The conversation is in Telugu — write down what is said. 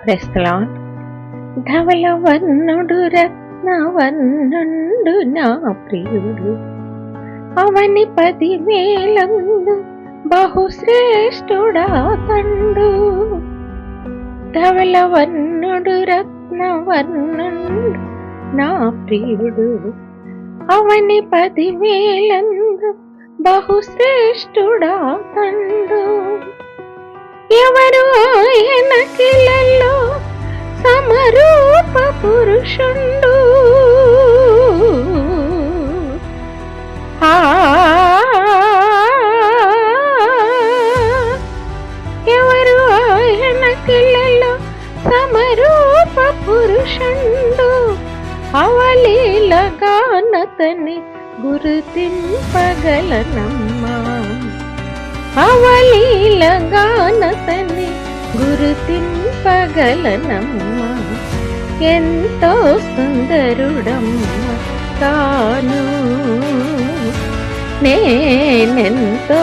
క్రైస్తలా ధవలవర్ణుడు రత్నవర్ణుండు నా ప్రియుడు అవని 10,000 బహుశ్రేష్ఠుడా తండు. ధవలవర్ణుడు రత్నవర్ణుండు నా ప్రియుడు అవని 10,000 బహుశ్రేష్ఠుడా తండు. ఎవరు ఆయన కిలలో సమరూప పురుషుండు. ఎవరు ఆయన కిలలో సమరూప పురుషుండు. అవలీలగానతని గుర్తింపగలనమ్మా. అవలీలగానతని గుర్తింపగలనమ్మా. ఎంతో సుందరుడమ్మ తాను, నేనెంతో